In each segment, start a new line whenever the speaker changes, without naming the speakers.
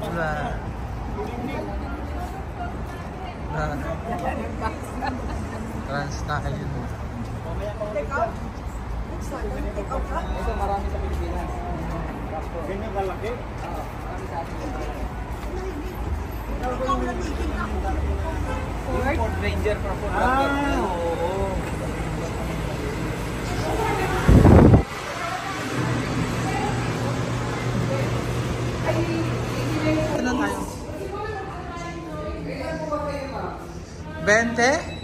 Wala. Trans tayo yun.
Take out? Take out ka?
Ito marami sa Pilipinas.
Ganyan kalaki?
Marami sa atin.
Ikaw natigil na ako.
Ford Ranger para Ford Ranger.
Oo.
Ano tayo? 20?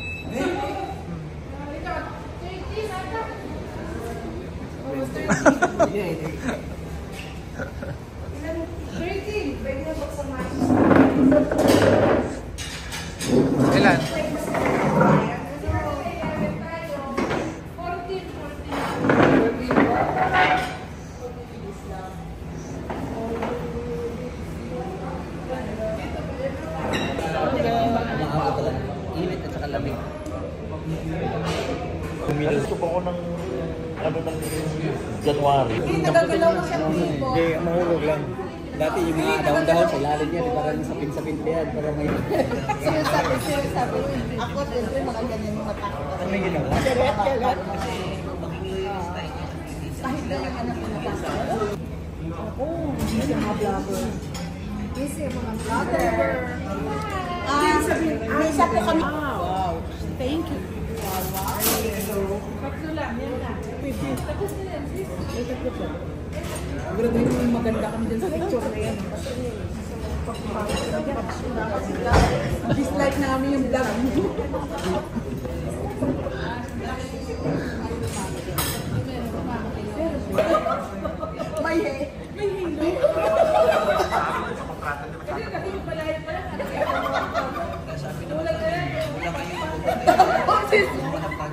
Ilan?
Init at saka lamig.
Alis ko pa ako ng ng January.
Hindi, nagagalaw mo siya dito.
Hindi, mahulog lang.
Dati yung mga dahon-dahon sa ilalim niya, di ba rin sapin-sapin yan para may...
Sinasabi. Ako, siyempre, mga ganyan yung mata.
Ano yung ginawa?
Karet. Kahit na yung anak ko nakasal. Ako, hindi yung mga vlogger. Busy yung mga vlogger. May isa po kami. Wow. Thank you. Tatlo lang, yan na. Tapos na yan, sis.
Siguro din yung maganda kami dyan sa picture na yan.
Dislike namin yung vlog mo. May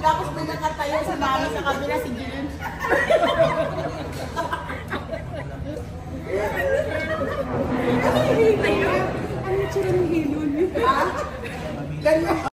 tapos may nakatayo sa namin sa kabila si Jillian. Ano yung hilo niyo? Ano yung hilo niyo?